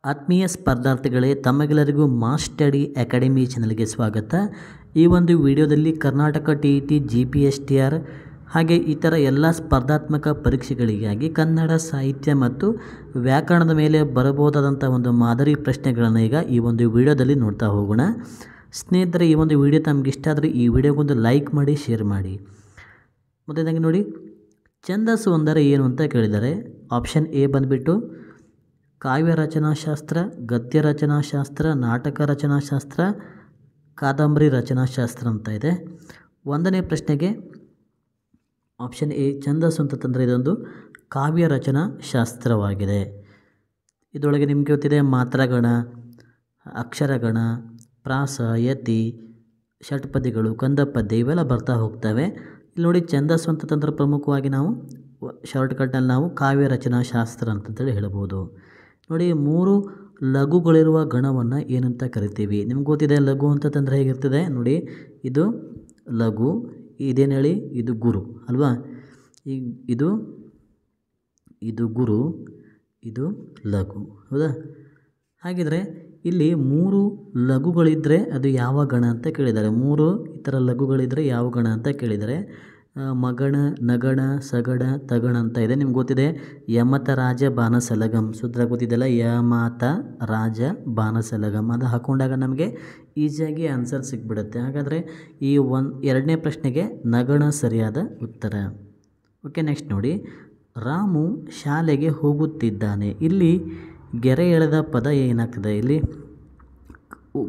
ಆತ್ಮೀಯ ಸ್ಪರ್ಧಾರ್ಥಿಗಳೇ, ತಮಗೆಲ್ಲರಿಗೂ mass study academy ಚಾನಲ್ಗೆ ಸ್ವಾಗತ. ಈ ಒಂದು ವಿಡಿಯೋದಲ್ಲಿ ಕರ್ನಾಟಕ TET GPSTR ಹಾಗೆ ಇತರ ಎಲ್ಲ ಸ್ಪರ್ಧಾತ್ಮಕ ಪರೀಕ್ಷೆಗಳಿಗಾಗಿ ಕನ್ನಡ ಸಾಹಿತ್ಯ ಮತ್ತು ವ್ಯಾಕರಣದ ಮೇಲೆ ಬರಬಹುದಾದಂಥ ಒಂದು ಮಾದರಿ ಪ್ರಶ್ನೆಗಳನ್ನು ಈಗ ಈ ಒಂದು ವಿಡಿಯೋದಲ್ಲಿ ನೋಡ್ತಾ ಹೋಗೋಣ. ಸ್ನೇಹಿತರೆ, ಈ ಒಂದು ವಿಡಿಯೋ ತಮಗೆ ಇಷ್ಟ ಆದರೆ ಈ ವಿಡಿಯೋಗೊಂದು ಲೈಕ್ ಮಾಡಿ, ಶೇರ್ ಮಾಡಿ. ಮೊದಲನೇದಾಗಿ ನೋಡಿ, ಛಂದಸ್ಸು ಅಂದರೆ ಏನು ಅಂತ ಕೇಳಿದ್ದಾರೆ. ಆಪ್ಷನ್ ಎ ಬಂದುಬಿಟ್ಟು ಕಾವ್ಯ ರಚನಾಶಾಸ್ತ್ರ, ಗದ್ಯ ರಚನಾಶಾಸ್ತ್ರ, ನಾಟಕ ರಚನಾಶಾಸ್ತ್ರ, ಕಾದಂಬರಿ ರಚನಾಶಾಸ್ತ್ರ ಅಂತ ಇದೆ. ಒಂದನೇ ಪ್ರಶ್ನೆಗೆ ಆಪ್ಷನ್ ಎ ಛಂದಸ್ಸು ಅಂತಂದರೆ ಇದೊಂದು ಕಾವ್ಯ ರಚನಾಶಾಸ್ತ್ರವಾಗಿದೆ. ಇದರೊಳಗೆ ನಿಮಗೆ ಗೊತ್ತಿದೆ ಮಾತ್ರಗಣ, ಅಕ್ಷರಗಣ, ಪ್ರಾಸ, ಯತಿ, ಷಟ್ಪದಿಗಳು, ಕಂದಪದ್ಯ ಇವೆಲ್ಲ ಬರ್ತಾ ಹೋಗ್ತವೆ. ಇಲ್ಲಿ ನೋಡಿ, ಛಂದಸ್ಸು ಅಂತಂದ್ರೆ ಪ್ರಮುಖವಾಗಿ ನಾವು ಶಾರ್ಟ್ಕಟ್ನಲ್ಲಿ ನಾವು ಕಾವ್ಯ ರಚನಾಶಾಸ್ತ್ರ ಅಂತಂತೇಳಿ ಹೇಳ್ಬೋದು. ನೋಡಿ, 3 ಲಘುಗಳಿರುವ ಗಣವನ್ನು ಏನಂತ ಕರಿತೀವಿ? ನಿಮ್ಗೆ ಗೊತ್ತಿದೆ ಲಘು ಅಂತಂದರೆ ಹೇಗಿರ್ತದೆ ನೋಡಿ. ಇದು ಲಘು, ಇದೇನು ಹೇಳಿ, ಇದು ಗುರು ಅಲ್ವಾ? ಇದು ಗುರು, ಇದು ಲಘು, ಹೌದಾ? ಹಾಗಿದ್ರೆ ಇಲ್ಲಿ 3 ಲಘುಗಳಿದ್ದರೆ ಅದು ಯಾವ ಗಣ ಅಂತ ಕೇಳಿದ್ದಾರೆ. 3 ಈ ಥರ ಲಘುಗಳಿದ್ದರೆ ಯಾವ ಗಣ ಅಂತ ಕೇಳಿದ್ದಾರೆ. ಮಗಣ, ನಗಣ, ಸಗಣ, ತಗಣ ಅಂತ ಇದೆ. ನಿಮ್ಗೆ ಗೊತ್ತಿದೆ ಯಮತ ರಾಜ ಬಾನಸಲಗಂ ಸೂತ್ರ ಗೊತ್ತಿದೆಯಲ್ಲ, ಯಮತ ರಾಜ ಬಾನಸಲಗಂ. ಅದು ಹಾಕೊಂಡಾಗ ನಮಗೆ ಈಸಿಯಾಗಿ ಆನ್ಸರ್ ಸಿಕ್ಬಿಡುತ್ತೆ. ಹಾಗಾದರೆ ಈ ಎರಡನೇ ಪ್ರಶ್ನೆಗೆ ನಗಣ ಸರಿಯಾದ ಉತ್ತರ. ಓಕೆ, ನೆಕ್ಸ್ಟ್ ನೋಡಿ, ರಾಮು ಶಾಲೆಗೆ ಹೋಗುತ್ತಿದ್ದಾನೆ. ಇಲ್ಲಿ ಗೆರೆ ಎಳೆದ ಪದ ಏನಾಗ್ತದೆ? ಇಲ್ಲಿ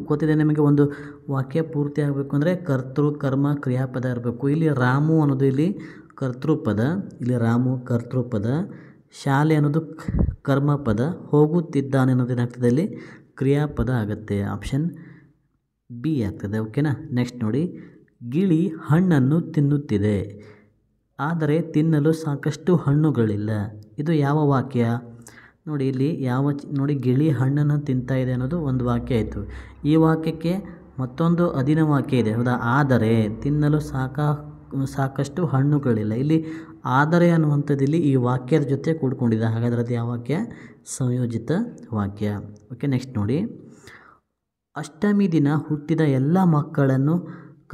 ಗೊತ್ತಿದೆ ನಿಮಗೆ, ಒಂದು ವಾಕ್ಯ ಪೂರ್ತಿ ಆಗಬೇಕು ಅಂದರೆ ಕರ್ತೃ, ಕರ್ಮ, ಕ್ರಿಯಾಪದ ಇರಬೇಕು. ಇಲ್ಲಿ ರಾಮು ಅನ್ನೋದು ಇಲ್ಲಿ ಕರ್ತೃಪದ, ಇಲ್ಲಿ ರಾಮು ಕರ್ತೃಪದ, ಶಾಲೆ ಅನ್ನೋದು ಕರ್ಮಪದ, ಹೋಗುತ್ತಿದ್ದಾನೆ ಅನ್ನೋದು ಏನಾಗ್ತದೆ ಇಲ್ಲಿ ಕ್ರಿಯಾಪದ ಆಗುತ್ತೆ. ಆಪ್ಷನ್ ಬಿ ಆಗ್ತದೆ. ಓಕೆನಾ? ನೆಕ್ಸ್ಟ್ ನೋಡಿ, ಗಿಳಿ ಹಣ್ಣನ್ನು ತಿನ್ನುತ್ತಿದೆ ಆದರೆ ತಿನ್ನಲು ಸಾಕಷ್ಟು ಹಣ್ಣುಗಳಿಲ್ಲ. ಇದು ಯಾವ ವಾಕ್ಯ? ನೋಡಿ, ಇಲ್ಲಿ ನೋಡಿ, ಗಿಳಿ ಹಣ್ಣನ್ನು ತಿಂತಾ ಇದೆ ಅನ್ನೋದು ಒಂದು ವಾಕ್ಯ ಆಯಿತು. ಈ ವಾಕ್ಯಕ್ಕೆ ಮತ್ತೊಂದು ಅಧೀನ ವಾಕ್ಯ ಇದೆ, ಹೌದಾ? ಆದರೆ ತಿನ್ನಲು ಸಾಕಷ್ಟು ಹಣ್ಣುಗಳಿಲ್ಲ. ಇಲ್ಲಿ ಆದರೆ ಅನ್ನುವಂಥದ್ದು ಇಲ್ಲಿ ಈ ವಾಕ್ಯದ ಜೊತೆ ಕೂಡ್ಕೊಂಡಿದೆ. ಹಾಗಾದರೆ ಅದು ಯಾವ ವಾಕ್ಯ? ಸಂಯೋಜಿತ ವಾಕ್ಯ. ಓಕೆ, ನೆಕ್ಸ್ಟ್ ನೋಡಿ, ಅಷ್ಟಮಿ ದಿನ ಹುಟ್ಟಿದ ಎಲ್ಲ ಮಕ್ಕಳನ್ನು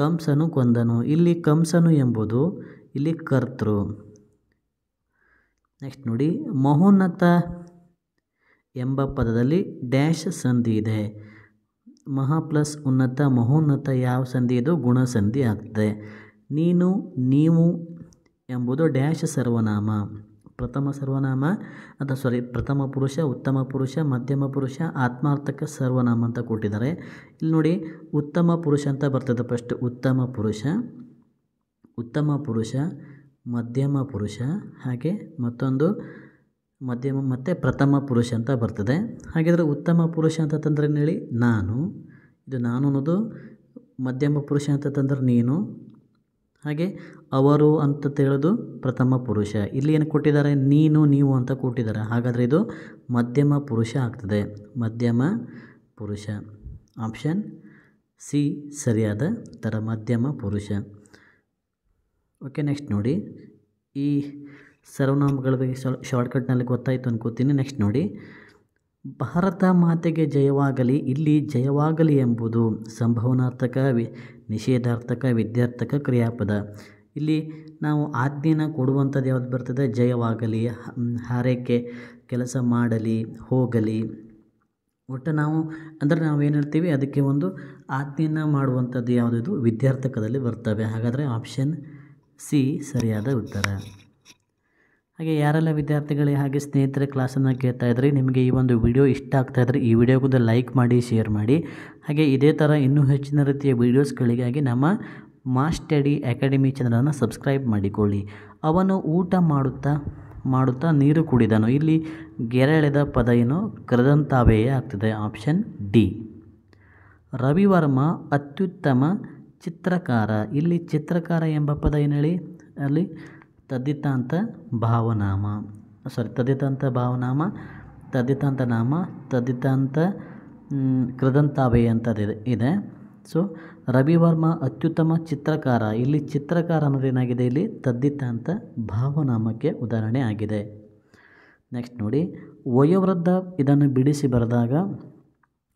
ಕಂಸನು ಕೊಂದನು. ಇಲ್ಲಿ ಕಂಸನು ಎಂಬುದು ಇಲ್ಲಿ ಕರ್ತೃ. ನೆಕ್ಸ್ಟ್ ನೋಡಿ, ಮಹೋನ್ನತ ಎಂಬ ಪದದಲ್ಲಿ ಡ್ಯಾಶ್ ಸಂಧಿ ಇದೆ. ಮಹಾ ಪ್ಲಸ್ ಉನ್ನತ, ಮಹೋನ್ನತ ಯಾವ ಸಂಧಿ? ಇದು ಗುಣಸಂಧಿ ಆಗ್ತದೆ. ನೀನು, ನೀವು ಎಂಬುದು ಡ್ಯಾಶ್ ಸರ್ವನಾಮ. ಪ್ರಥಮ ಸರ್ವನಾಮ ಪ್ರಥಮ ಪುರುಷ, ಉತ್ತಮ ಪುರುಷ, ಮಧ್ಯಮ ಪುರುಷ, ಆತ್ಮಾರ್ಥಕ ಸರ್ವನಾಮ ಅಂತ ಕೊಟ್ಟಿದ್ದಾರೆ. ಇಲ್ಲಿ ನೋಡಿ, ಉತ್ತಮ ಪುರುಷ ಅಂತ ಬರ್ತದೆ. ಫಸ್ಟ್ ಉತ್ತಮ ಪುರುಷ, ಮಧ್ಯಮ ಪುರುಷ, ಹಾಗೆ ಮತ್ತೊಂದು ಮಧ್ಯಮ ಮತ್ತು ಪ್ರಥಮ ಪುರುಷ ಅಂತ ಬರ್ತದೆ. ಹಾಗಿದ್ರೆ ಉತ್ತಮ ಪುರುಷ ಅಂತಂದ್ರೆ ಹೇಳಿ ನಾನು, ಇದು ನಾನು ಅನ್ನೋದು. ಮಧ್ಯಮ ಪುರುಷ ಅಂತಂದ್ರೆ ನೀನು, ಹಾಗೆ ಅವರು ಅಂತ ಹೇಳೋದು ಪ್ರಥಮ ಪುರುಷ. ಇಲ್ಲಿ ಏನು ಕೊಟ್ಟಿದ್ದಾರೆ? ನೀನು, ನೀವು ಅಂತ ಕೊಟ್ಟಿದ್ದಾರೆ. ಹಾಗಾದರೆ ಇದು ಮಧ್ಯಮ ಪುರುಷ ಆಗ್ತದೆ. ಮಧ್ಯಮ ಪುರುಷ. ಆಪ್ಷನ್ ಸಿ ಸರಿಯಾದ ಉತ್ತರ, ಮಧ್ಯಮ ಪುರುಷ. ಓಕೆ, ನೆಕ್ಸ್ಟ್ ನೋಡಿ, ಈ ಸರ್ವನಾಮಗಳ ಬಗ್ಗೆ ಶಾರ್ಟ್ಕಟ್ನಲ್ಲಿ ಗೊತ್ತಾಯಿತು ಅನ್ಕೋತೀನಿ. ನೆಕ್ಸ್ಟ್ ನೋಡಿ, ಭಾರತ ಮಾತೆಗೆ ಜಯವಾಗಲಿ. ಇಲ್ಲಿ ಜಯವಾಗಲಿ ಎಂಬುದು ಸಂಭವನಾರ್ಥಕ, ನಿಷೇಧಾರ್ಥಕ, ವಿದ್ಯಾರ್ಥಕ, ಕ್ರಿಯಾಪದ. ಇಲ್ಲಿ ನಾವು ಆಜ್ಞೆನ ಕೊಡುವಂಥದ್ದು ಯಾವುದು ಬರ್ತದೆ? ಜಯವಾಗಲಿ, ಹಾರೈಕೆ, ಕೆಲಸ ಮಾಡಲಿ, ಹೋಗಲಿ. ಒಟ್ಟು ನಾವು ಏನು ಹೇಳ್ತೀವಿ, ಅದಕ್ಕೆ ಒಂದು ಆಜ್ಞೆನ ಮಾಡುವಂಥದ್ದು ಯಾವುದಿದು ವಿದ್ಯಾರ್ಥಕದಲ್ಲಿ ಬರ್ತವೆ. ಹಾಗಾದರೆ ಆಪ್ಷನ್ ಸಿ ಸರಿಯಾದ ಉತ್ತರ. ಹಾಗೆ ಯಾರೆಲ್ಲ ವಿದ್ಯಾರ್ಥಿಗಳೇ ಹಾಗೆ ಸ್ನೇಹಿತರೆ ಕ್ಲಾಸನ್ನು ಕೇಳ್ತಾ ಇದ್ರಿ, ನಿಮಗೆ ಈ ಒಂದು ವಿಡಿಯೋ ಇಷ್ಟ ಆಗ್ತಾ ಇದ್ದರೆ ಈ ವಿಡಿಯೋಗೊಂದು ಲೈಕ್ ಮಾಡಿ, ಶೇರ್ ಮಾಡಿ. ಹಾಗೆ ಇದೇ ಥರ ಇನ್ನೂ ಹೆಚ್ಚಿನ ರೀತಿಯ ವೀಡಿಯೋಸ್ಗಳಿಗಾಗಿ ನಮ್ಮ ಮಾಸ್ ಸ್ಟಡಿ ಅಕಾಡೆಮಿ ಚಾನಲನ್ನು ಸಬ್ಸ್ಕ್ರೈಬ್ ಮಾಡಿಕೊಳ್ಳಿ. ಅವನು ಊಟ ಮಾಡುತ್ತಾ ನೀರು ಕುಡಿದನು. ಇಲ್ಲಿ ಗೆರೆ ಎಳೆದ ಪದ ಏನು? ಕರೆದಂತಾವೆಯೇ ಆಗ್ತದೆ. Option D. ರವಿವರ್ಮ ಅತ್ಯುತ್ತಮ ಚಿತ್ರಕಾರ. ಇಲ್ಲಿ ಚಿತ್ರಕಾರ ಎಂಬ ಪದ ಏನು ಹೇಳಿ? ಅಲ್ಲಿ ತದ್ದಿತಾಂತ ಭಾವನಾಮ, ತದ್ದಿತಾಂತ ಕೃದಂತಾವೇ ಅಂತದಿದೆ ಇದೆ. ಸೊ ರವಿವರ್ಮ ಅತ್ಯುತ್ತಮ ಚಿತ್ರಕಾರ. ಇಲ್ಲಿ ಚಿತ್ರಕಾರ ಅನ್ನೋದೇನಾಗಿದೆ? ಇಲ್ಲಿ ತದ್ದಿತಾಂತ ಭಾವನಾಮಕ್ಕೆ ಉದಾಹರಣೆ ಆಗಿದೆ. ನೆಕ್ಸ್ಟ್ ನೋಡಿ ವಯೋವೃದ್ಧ ಇದನ್ನು ಬಿಡಿಸಿ ಬರೆದಾಗ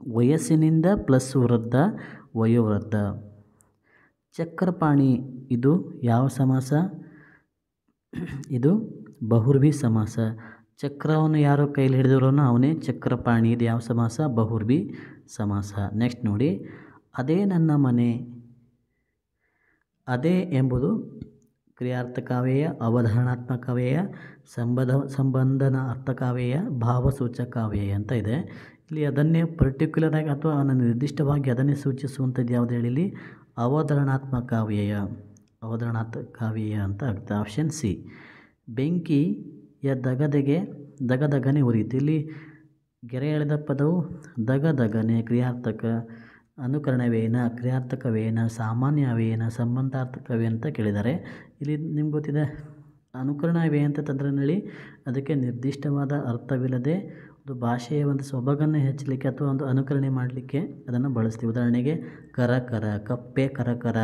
ವಯಸ್ಸಿನಿಂದ ಪ್ಲಸ್ ವೃದ್ಧ ವಯೋವೃದ್ಧ. ಚಕ್ರಪಾಣಿ ಇದು ಯಾವ ಸಮಾಸ? ಇದು ಬಹುರ್ವಿ ಸಮಾಸ. ಚಕ್ರವನ್ನು ಯಾರು ಕೈಲಿ ಹಿಡಿದಿರೋನೋ ಅವನೇ ಚಕ್ರಪಾಣಿ. ಇದು ಯಾವ ಸಮಾಸ? ಬಹುರ್ವಿ ಸಮಾಸ. ನೆಕ್ಸ್ಟ್ ನೋಡಿ ಅದೇ ನನ್ನ ಮನೆ. ಅದೇ ಎಂಬುದು ಕ್ರಿಯಾರ್ಥಕಾವ್ಯಯ, ಅವಧಾರಣಾತ್ಮಕಾವ್ಯಯ, ಸಂಬಂಧನಾರ್ಥಕಾವ್ಯಯ, ಭಾವಸೂಚಕಾವ್ಯಯ ಅಂತ ಇದೆ. ಇಲ್ಲಿ ಅದನ್ನೇ ಪರ್ಟಿಕ್ಯುಲರ್ ಆಗಿ ಅಥವಾ ನಿರ್ದಿಷ್ಟವಾಗಿ ಅದನ್ನೇ ಸೂಚಿಸುವಂಥದ್ದು ಯಾವುದು ಹೇಳಿ? ಇಲ್ಲಿ ಅವಧಾರಣಾತ್ಮಕಾವ್ಯಯ ಅಂತ ಆಗ್ತದೆ. Option C. ಬೆಂಕಿಯ ದಗದಗನೆ ಉರಿಯಿತು. ಇಲ್ಲಿ ಗೆರೆ ಎಳೆದ ಪದವು ದಗದಗನೆ ಕ್ರಿಯಾರ್ಥಕ, ಅನುಕರಣವೇನ ಕ್ರಿಯಾರ್ಥಕವೇನ, ಸಾಮಾನ್ಯವೇನ ಸಂಬಂಧಾರ್ಥಕವೇ ಅಂತ ಕೇಳಿದ್ದಾರೆ. ಇಲ್ಲಿ ನಿಮ್ಗೆ ಗೊತ್ತಿದೆ ಅನುಕರಣವೇ ಅಂತ ತಂದ್ರೆ ಹೇಳಿ ಅದಕ್ಕೆ ನಿರ್ದಿಷ್ಟವಾದ ಅರ್ಥವಿಲ್ಲದೆ ಒಂದು ಭಾಷೆಯ ಒಂದು ಸೊಬಗನ್ನು ಹೆಚ್ಚಲಿಕ್ಕೆ ಅಥವಾ ಒಂದು ಅನುಕರಣೆ ಮಾಡಲಿಕ್ಕೆ ಅದನ್ನು ಬಳಸ್ತೀವಿ. ಉದಾಹರಣೆಗೆ ಕರಕರ, ಕಪ್ಪೆ ಕರಕರ,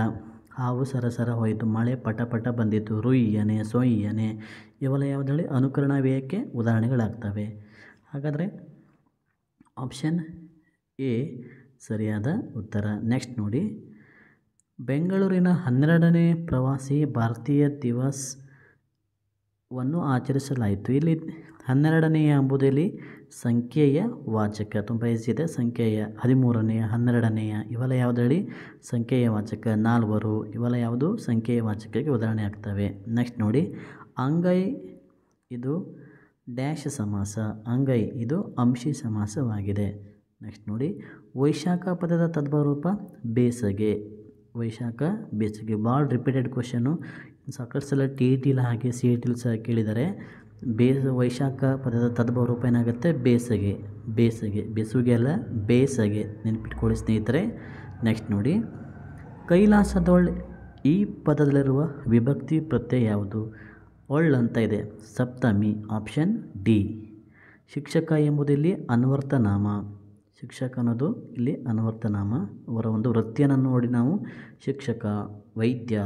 ಹಾವು ಸರಸರ ಹೋಯಿತು, ಮಳೆ ಪಟ ಪಟ ಬಂದಿತು, ರುಯ್ಯನೆ ಸೊಯ್ಯನೆ, ಇವೆಲ್ಲ ಯಾವುದು ಹೇಳಿ ಅನುಕರಣವ್ಯಯಕ್ಕೆ ಉದಾಹರಣೆಗಳಾಗ್ತವೆ. ಹಾಗಾದರೆ ಆಪ್ಷನ್ ಎ ಸರಿಯಾದ ಉತ್ತರ. ನೆಕ್ಸ್ಟ್ ನೋಡಿ ಬೆಂಗಳೂರಿನ 12ನೇ ಪ್ರವಾಸಿ ಭಾರತೀಯ ದಿವಸವನ್ನು ಆಚರಿಸಲಾಯಿತು. ಇಲ್ಲಿ 12ನೇಯ ಎಂಬುದಲ್ಲಿ ಸಂಖ್ಯೆಯ ವಾಚಕ, ತುಂಬ ಈಸಿ ಇದೆ. ಸಂಖ್ಯೆಯ 13ನೇಯ 12ನೇಯ ಇವೆಲ್ಲ ಯಾವುದು ಹೇಳಿ ಸಂಖ್ಯೆಯ ವಾಚಕ. ನಾಲ್ವರು ಇವೆಲ್ಲ ಯಾವುದು ಸಂಖ್ಯೆಯ ವಾಚಕಕ್ಕೆ ಉದಾಹರಣೆ ಆಗ್ತವೆ. ನೆಕ್ಸ್ಟ್ ನೋಡಿ ಅಂಗೈ ಇದು ಡ್ಯಾಶ್ ಸಮಾಸ. ಅಂಗೈ ಇದು ಅಂಶಿ ಸಮಾಸವಾಗಿದೆ. ನೆಕ್ಸ್ಟ್ ನೋಡಿ ವೈಶಾಖ ಪದದ ತದ್ಭವ ರೂಪ ಬೇಸಗೆ. ವೈಶಾಖ ಬೇಸಿಗೆ ಭಾಳ ರಿಪೀಟೆಡ್ ಕ್ವಶನು, ಸಾಕಷ್ಟು ಸಲ TET ಹಾಗೆ CET ಸಹ ಕೇಳಿದ್ದಾರೆ. ವೈಶಾಖ ಪದದ ತದ್ಭವ ರೂಪ ಏನಾಗುತ್ತೆ? ಬೇಸಗೆ. ಬೇಸುಗೆ ಅಲ್ಲ ಬೇಸಗೆ, ನೆನಪಿಟ್ಕೊಳ್ಳಿ ಸ್ನೇಹಿತರೆ. ನೆಕ್ಸ್ಟ್ ನೋಡಿ ಕೈಲಾಸದೊಳ್ ಈ ಪದದಲ್ಲಿರುವ ವಿಭಕ್ತಿ ಪ್ರತ್ಯಯ ಯಾವುದು? ಒಳ್ ಅಂತ ಇದೆ, ಸಪ್ತಮಿ. Option D. ಶಿಕ್ಷಕ ಎಂಬುದು ಇಲ್ಲಿ ಅನ್ವರ್ಥನಾಮ. ಶಿಕ್ಷಕ ಅನ್ನೋದು ಇಲ್ಲಿ ಅನ್ವರ್ಥನಾಮ. ಅವರ ಒಂದು ವೃತ್ತಿಯನ್ನು ನೋಡಿ ನಾವು ಶಿಕ್ಷಕ, ವೈದ್ಯ,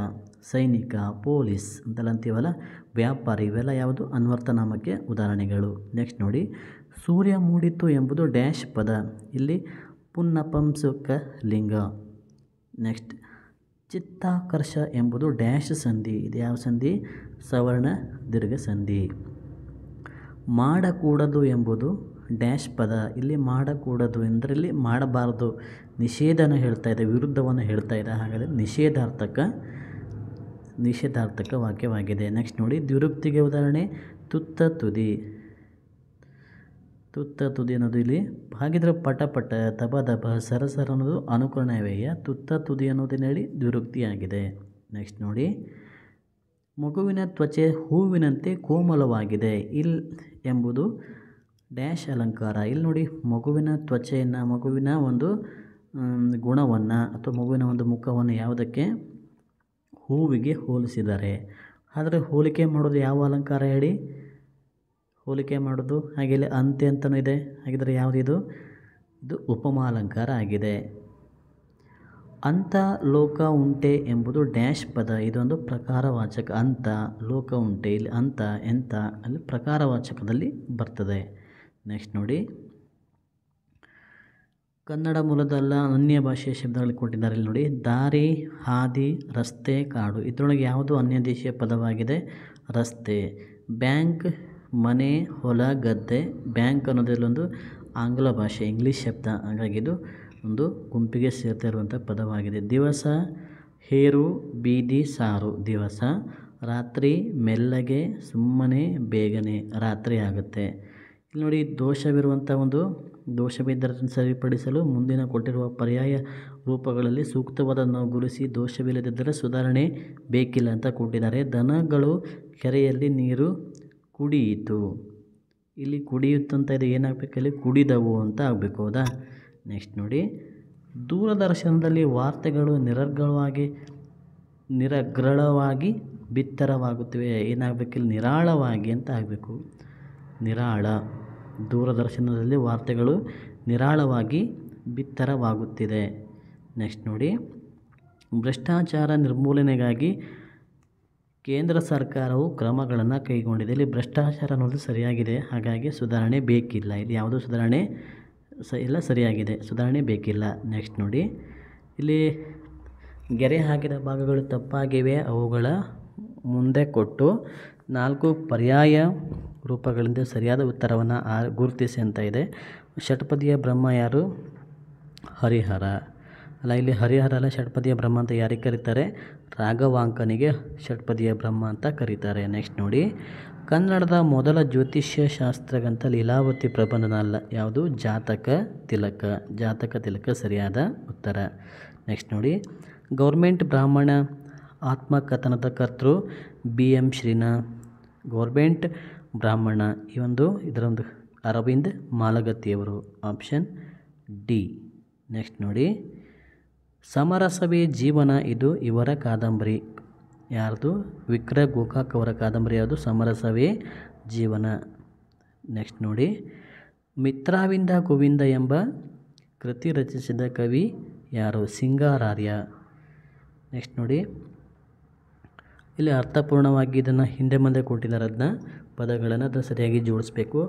ಸೈನಿಕ, ಪೊಲೀಸ್ ಅಂತೆಲ್ಲ ಅಂತೀವಲ್ಲ, ವ್ಯಾಪಾರಿ, ಇವೆಲ್ಲ ಯಾವುದು ಅನ್ವರ್ಥನಾಮಕ್ಕೆ ಉದಾಹರಣೆಗಳು. ನೆಕ್ಸ್ಟ್ ನೋಡಿ ಸೂರ್ಯ ಮೂಡಿತು ಎಂಬುದು ಡ್ಯಾಶ್ ಪದ. ಇಲ್ಲಿ ಪುನ್ನಪಂಸಕ ಲಿಂಗ. ನೆಕ್ಸ್ಟ್ ಚಿತ್ತಾಕರ್ಷ ಎಂಬುದು ಡ್ಯಾಶ್ ಸಂಧಿ. ಇದು ಯಾವ ಸಂಧಿ? ಸವರ್ಣ ದೀರ್ಘ ಸಂಧಿ. ಮಾಡಕೂಡದು ಎಂಬುದು ಡ್ಯಾಶ್ ಪದ. ಇಲ್ಲಿ ಮಾಡಕೂಡದು ಅಂದರೆ ಇಲ್ಲಿ ಮಾಡಬಾರದು, ನಿಷೇಧನ ಹೇಳ್ತಾ ಇದೆ, ವಿರುದ್ಧವನ್ನು ಹೇಳ್ತಾ ಇದೆ. ಹಾಗಾದರೆ ನಿಷೇಧಾರ್ಥಕ ವಾಕ್ಯವಾಗಿದೆ. ನೆಕ್ಸ್ಟ್ ನೋಡಿ ದ್ವಿರುಕ್ತಿಗೆ ಉದಾಹರಣೆ ತುತ್ತ ತುದಿ. ಅನ್ನೋದು ಇಲ್ಲಿ ಹಾಗಿದ್ರೆ ಪಟ ಪಟ, ದಬ ದಬ, ಸರಸರ ಅನ್ನೋದು ಅನುಕರಣವ್ಯಯ. ತುತ್ತ ತುದಿ ಅನ್ನೋದನ್ನ ಹೇಳಿ ದ್ವಿರುಕ್ತಿಯಾಗಿದೆ. ನೆಕ್ಸ್ಟ್ ನೋಡಿ ಮಗುವಿನ ತ್ವಚೆ ಹೂವಿನಂತೆ ಕೋಮಲವಾಗಿದೆ. ಇಲ್ ಎಂಬುದು ಡ್ಯಾಶ್ ಅಲಂಕಾರ. ಇಲ್ಲಿ ನೋಡಿ ಮಗುವಿನ ತ್ವಚೆಯನ್ನು, ಮಗುವಿನ ಒಂದು ಗುಣವನ್ನು ಅಥವಾ ಮಗುವಿನ ಒಂದು ಮುಖವನ್ನು ಯಾವುದಕ್ಕೆ? ಹೂವಿಗೆ ಹೋಲಿಸಿದ್ದಾರೆ. ಆದರೆ ಹೋಲಿಕೆ ಮಾಡೋದು ಯಾವ ಅಲಂಕಾರ ಹೇಳಿ? ಹೋಲಿಕೆ ಮಾಡೋದು ಹಾಗೆ ಇಲ್ಲಿ ಅಂತೆ ಅಂತಲೂ ಇದೆ. ಹಾಗಿದ್ರೆ ಯಾವುದಿದು? ಇದು ಉಪಮಾಲಂಕಾರ ಆಗಿದೆ. ಅಂತ ಲೋಕ ಉಂಟೆ ಎಂಬುದು ಡ್ಯಾಶ್ ಪದ. ಇದೊಂದು ಪ್ರಕಾರವಾಚಕ. ಅಂತ ಲೋಕ ಉಂಟೆ, ಇಲ್ಲಿ ಅಂತ ಎಂತ ಅಲ್ಲಿ ಪ್ರಕಾರವಾಚಕದಲ್ಲಿ ಬರ್ತದೆ. ನೆಕ್ಸ್ಟ್ ನೋಡಿ ಕನ್ನಡ ಮೂಲದಲ್ಲ ಅನ್ಯ ಭಾಷೆಯ ಶಬ್ದಗಳಲ್ಲಿ ಕೊಟ್ಟಿದ್ದಾರೆ. ಇಲ್ಲಿ ನೋಡಿ ದಾರಿ, ಹಾದಿ, ರಸ್ತೆ, ಕಾಡು. ಇದರೊಳಗೆ ಯಾವುದು ಅನ್ಯ ದೇಶೀಯ ಪದವಾಗಿದೆ? ರಸ್ತೆ. ಬ್ಯಾಂಕ್, ಮನೆ, ಹೊಲ, ಗದ್ದೆ. ಬ್ಯಾಂಕ್ ಅನ್ನೋದಲ್ಲೊಂದು ಆಂಗ್ಲ ಭಾಷೆ, ಇಂಗ್ಲೀಷ್ ಶಬ್ದ. ಹಾಗಾಗಿ ಇದು ಒಂದು ಗುಂಪಿಗೆ ಸೇರ್ತಾ ಇರುವಂಥ ಪದವಾಗಿದೆ. ದಿವಸ, ಹೇರು, ಬೀದಿ, ಸಾರು. ದಿವಸ. ರಾತ್ರಿ, ಮೆಲ್ಲಗೆ, ಸುಮ್ಮನೆ, ಬೇಗನೆ. ರಾತ್ರಿ ಆಗುತ್ತೆ. ಇಲ್ಲಿ ನೋಡಿ ದೋಷವಿರುವಂಥ ಒಂದು ದೋಷವಿದ್ದರನ್ನು ಸರಿಪಡಿಸಲು ಮುಂದಿನ ಕೊಟ್ಟಿರುವ ಪರ್ಯಾಯ ರೂಪಗಳಲ್ಲಿ ಸೂಕ್ತವಾದನ್ನು ಗುರುಸಿ, ದೋಷವಿಲ್ಲದಿದ್ದರೆ ಸುಧಾರಣೆ ಬೇಕಿಲ್ಲ ಅಂತ ಕೊಟ್ಟಿದ್ದಾರೆ. ದನಗಳು ಕೆರೆಯಲ್ಲಿ ನೀರು ಕುಡಿಯಿತು. ಇಲ್ಲಿ ಕುಡಿಯುತ್ತು ಅಂತ ಇದೆ, ಏನಾಗಬೇಕು? ಇಲ್ಲಿ ಕುಡಿದವು ಅಂತ ಆಗಬೇಕು, ಹೌದಾ? ನೆಕ್ಸ್ಟ್ ನೋಡಿ ದೂರದರ್ಶನದಲ್ಲಿ ವಾರ್ತೆಗಳು ನಿರಗ್ರಳವಾಗಿ ಬಿತ್ತರವಾಗುತ್ತಿವೆ. ಏನಾಗಬೇಕು? ಇಲ್ಲಿ ನಿರಾಳವಾಗಿ ಅಂತ ಆಗಬೇಕು. ನಿರಾಳ. ದೂರದರ್ಶನದಲ್ಲಿ ವಾರ್ತೆಗಳು ನಿರಾಳವಾಗಿ ಬಿತ್ತರವಾಗುತ್ತಿದೆ. ನೆಕ್ಸ್ಟ್ ನೋಡಿ ಭ್ರಷ್ಟಾಚಾರ ನಿರ್ಮೂಲನೆಗಾಗಿ ಕೇಂದ್ರ ಸರ್ಕಾರವು ಕ್ರಮಗಳನ್ನು ಕೈಗೊಂಡಿದೆ. ಇಲ್ಲಿ ಭ್ರಷ್ಟಾಚಾರ ಅನ್ನೋದು ಸರಿಯಾಗಿದೆ, ಹಾಗಾಗಿ ಸುಧಾರಣೆ ಬೇಕಿಲ್ಲ. ಇಲ್ಲಿ ಯಾವುದೂ ಸುಧಾರಣೆ ಇಲ್ಲ, ಸರಿಯಾಗಿದೆ, ಸುಧಾರಣೆ ಬೇಕಿಲ್ಲ. ನೆಕ್ಸ್ಟ್ ನೋಡಿ, ಇಲ್ಲಿ ಗೆರೆ ಹಾಕಿದ ಭಾಗಗಳು ತಪ್ಪಾಗಿವೆ, ಅವುಗಳ ಮುಂದೆ ಕೊಟ್ಟು 4 ಪರ್ಯಾಯ ರೂಪಗಳಿಂದ ಸರಿಯಾದ ಉತ್ತರವನ್ನು ಗುರುತಿಸಿ ಅಂತ ಇದೆ. ಷಟ್ಪದಿಯ ಬ್ರಹ್ಮ ಯಾರು? ಹರಿಹರ ಅಲ್ಲ, ಇಲ್ಲಿ ಹರಿಹರ ಅಲ್ಲ, ಷಟ್ಪದಿಯ ಬ್ರಹ್ಮ ಅಂತ ಯಾರಿಗೆ ಕರೀತಾರೆ? ರಾಘವಾಂಕನಿಗೆ ಷಟ್ಪದಿಯ ಬ್ರಹ್ಮ ಅಂತ ಕರೀತಾರೆ. ನೆಕ್ಸ್ಟ್ ನೋಡಿ, ಕನ್ನಡದ ಮೊದಲ ಜ್ಯೋತಿಷ್ಯ ಶಾಸ್ತ್ರಗಂತ ಲೀಲಾವತಿ ಪ್ರಬಂಧನ ಅಲ್ಲ, ಯಾವುದು? ಜಾತಕ ತಿಲಕ. ಜಾತಕ ತಿಲಕ ಸರಿಯಾದ ಉತ್ತರ. ನೆಕ್ಸ್ಟ್ ನೋಡಿ, ಗೌರ್ಮೆಂಟ್ ಬ್ರಾಹ್ಮಣ ಆತ್ಮಕಥನದ ಕರ್ತೃ BM ಶ್ರೀನಾಥ್. ಗೌರ್ಮೆಂಟ್ ಬ್ರಾಹ್ಮಣ ಇದರೊಂದು ಅರವಿಂದ್ ಮಾಲಗತ್ತಿಯವರು. Option D. ನೆಕ್ಸ್ಟ್ ನೋಡಿ, ಸಮರಸವೇ ಜೀವನ, ಇದು ಇವರ ಕಾದಂಬರಿ. ಯಾರ್ದು? ವಿಕ್ರಮ್ ಗೋಕಾಕ್ ಅವರ ಕಾದಂಬರಿ ಯಾವುದು? ಸಮರಸವೇ ಜೀವನ. ನೆಕ್ಸ್ಟ್ ನೋಡಿ, ಮಿತ್ರವಿಂದ ಗೋವಿಂದ ಎಂಬ ಕೃತಿ ರಚಿಸಿದ ಕವಿ ಯಾರು? ಸಿಂಗಾರಾರ್ಯ. ನೆಕ್ಸ್ಟ್ ನೋಡಿ, ಇಲ್ಲಿ ಅರ್ಥಪೂರ್ಣವಾಗಿ ಇದನ್ನು ಹಿಂದೆ ಮುಂದೆ ಕೊಟ್ಟಿದ್ದಾರೆ, ಅದನ್ನ ಪದಗಳನ್ನು ಸರಿಯಾಗಿ ಜೋಡಿಸ್ಬೇಕು.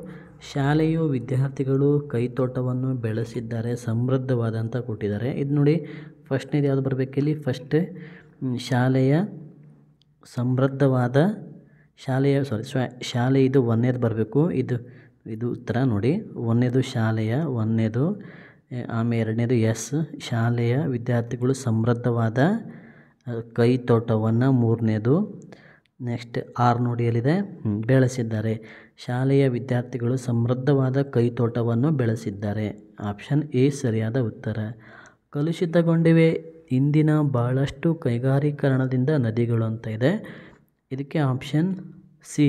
ಶಾಲೆಯು ವಿದ್ಯಾರ್ಥಿಗಳು ಕೈತೋಟವನ್ನು ಬೆಳೆಸಿದ್ದಾರೆ, ಸಮೃದ್ಧವಾದ ಅಂತ ಕೊಟ್ಟಿದ್ದಾರೆ. ಇದು ನೋಡಿ, ಫಸ್ಟ್ನೇದು ಯಾವುದು ಬರಬೇಕಿಲ್ಲಿ? ಫಸ್ಟ್ ಶಾಲೆಯ ಸಮೃದ್ಧವಾದ ಶಾಲೆ ಇದು ಒಂದನೇದು ಬರಬೇಕು. ಇದು ಉತ್ತರ ನೋಡಿ, ಒಂದನೇದು ಶಾಲೆಯ, ಒಂದನೇದು, ಆಮೇಲೆ ಎರಡನೇದು ಶಾಲೆಯ ವಿದ್ಯಾರ್ಥಿಗಳು ಸಮೃದ್ಧವಾದ ಕೈತೋಟವನ್ನು, ಮೂರನೇದು. ನೆಕ್ಸ್ಟ್ 6 ನೋಡಿ ಎಲ್ಲಿದೆ? ಬೆಳೆಸಿದ್ದಾರೆ. ಶಾಲೆಯ ವಿದ್ಯಾರ್ಥಿಗಳು ಸಮೃದ್ಧವಾದ ಕೈತೋಟವನ್ನು ಬೆಳೆಸಿದ್ದಾರೆ. ಆಪ್ಷನ್ ಎ ಸರಿಯಾದ ಉತ್ತರ. ಕಲುಷಿತಗೊಂಡಿವೆ ಇಂದಿನ ಬಹಳಷ್ಟು ಕೈಗಾರೀಕರಣದಿಂದ ನದಿಗಳು ಅಂತ ಇದೆ. ಇದಕ್ಕೆ ಆಪ್ಷನ್ ಸಿ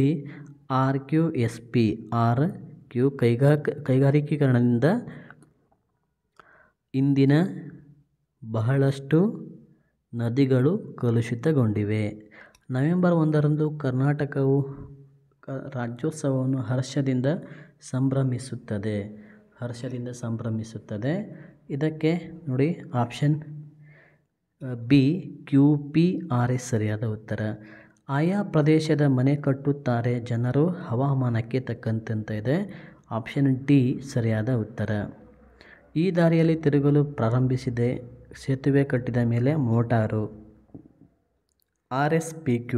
RQSP. ಕೈಗಾರಿಕೀಕರಣದಿಂದ ಇಂದಿನ ಬಹಳಷ್ಟು ನದಿಗಳು ಕಲುಷಿತಗೊಂಡಿವೆ. ನವೆಂಬರ್ 1ರಂದು ಕರ್ನಾಟಕವು ರಾಜ್ಯೋತ್ಸವವನ್ನು ಹರ್ಷದಿಂದ ಸಂಭ್ರಮಿಸುತ್ತದೆ. ಇದಕ್ಕೆ ನೋಡಿ, ಆಪ್ಷನ್ ಬಿ QPRS ಸರಿಯಾದ ಉತ್ತರ. ಆಯಾ ಪ್ರದೇಶದ ಮನೆ ಕಟ್ಟುತ್ತಾರೆ ಜನರು ಹವಾಮಾನಕ್ಕೆ ತಕ್ಕಂತೆ ಅಂತ ಇದೆ. ಆಪ್ಷನ್ ಡಿ ಸರಿಯಾದ ಉತ್ತರ. ಈ ದಾರಿಯಲ್ಲಿ ತಿರುಗಲು ಪ್ರಾರಂಭಿಸಿದೆ, ಸೇತುವೆ ಕಟ್ಟಿದ ಮೇಲೆ ಮೋಟಾರು. RSPQ.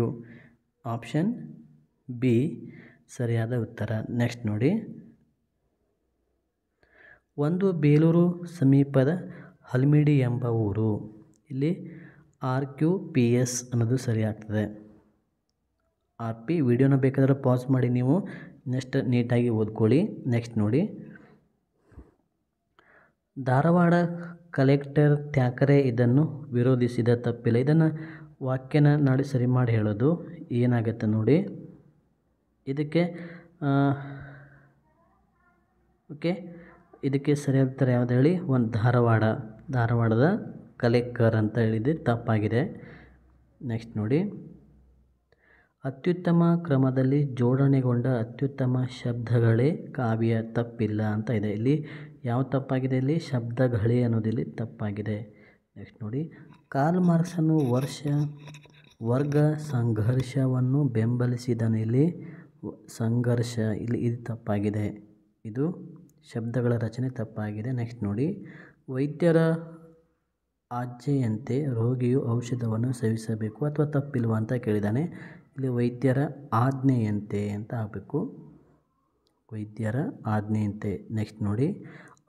ಆಪ್ಷನ್ ಬಿ ಸರಿಯಾದ ಉತ್ತರ. ನೆಕ್ಸ್ಟ್ ನೋಡಿ, ಒಂದು ಬೇಲೂರು ಸಮೀಪದ ಹಲ್ಮಿಡಿ ಎಂಬ ಊರು. ಇಲ್ಲಿ RQPS ಅನ್ನೋದು ಸರಿಯಾಗ್ತದೆ. RP. ವಿಡಿಯೋನ ಬೇಕಾದರೆ ಪಾಸ್ ಮಾಡಿ, ನೀವು ನೆಕ್ಸ್ಟ್ ನೀಟಾಗಿ ಓದ್ಕೊಳ್ಳಿ. ನೆಕ್ಸ್ಟ್ ನೋಡಿ, ಧಾರವಾಡ ಕಲೆಕ್ಟರ್ ಥ್ಯಾಕರೆ ಇದನ್ನು ವಿರೋಧಿಸಿದ ತಪ್ಪಿಲ್ಲ. ಇದನ್ನು ವಾಕ್ಯನ ನಾಡಿ ಸರಿ ಮಾಡಿ ಹೇಳೋದು ಏನಾಗುತ್ತೆ ನೋಡಿ. ಇದಕ್ಕೆ ಇದಕ್ಕೆ ಸರಿಯಾದ ಉತ್ತರ ಯಾವುದು ಹೇಳಿ? ಧಾರವಾಡದ ಕಲೆಕ್ಟರ್ ಅಂತ ಹೇಳಿದೆ, ತಪ್ಪಾಗಿದೆ. ನೆಕ್ಸ್ಟ್ ನೋಡಿ, ಅತ್ಯುತ್ತಮ ಕ್ರಮದಲ್ಲಿ ಜೋಡಣೆಗೊಂಡ ಅತ್ಯುತ್ತಮ ಶಬ್ದಗಳೇ ಕಾವ್ಯ, ತಪ್ಪಿಲ್ಲ ಅಂತ ಇದೆ. ಇಲ್ಲಿ ಯಾವ ತಪ್ಪಾಗಿದೆ? ಇಲ್ಲಿ ಶಬ್ದಗಳೇ ಅನ್ನೋದಿಲ್ಲಿ ತಪ್ಪಾಗಿದೆ. ನೆಕ್ಸ್ಟ್ ನೋಡಿ, ಕಾರ್ಲ್ ಮಾರ್ಕ್ಸನ್ನು ವರ್ಗ ಸಂಘರ್ಷವನ್ನು ಬೆಂಬಲಿಸಿದನು. ಇಲ್ಲಿ ಸಂಘರ್ಷ, ಇದು ತಪ್ಪಾಗಿದೆ. ಇದು ಶಬ್ದಗಳ ರಚನೆ ತಪ್ಪಾಗಿದೆ. ನೆಕ್ಸ್ಟ್ ನೋಡಿ, ವೈದ್ಯರ ಆಜ್ಞೆಯಂತೆ ರೋಗಿಯು ಔಷಧವನ್ನು ಸೇವಿಸಬೇಕು ಅಥವಾ ತಪ್ಪಿಲ್ವಾ ಅಂತ ಕೇಳಿದ್ದಾನೆ. ಇಲ್ಲಿ ವೈದ್ಯರ ಆಜ್ಞೆಯಂತೆ ಅಂತ ಆಗಬೇಕು, ವೈದ್ಯರ ಆಜ್ಞೆಯಂತೆ. ನೆಕ್ಸ್ಟ್ ನೋಡಿ,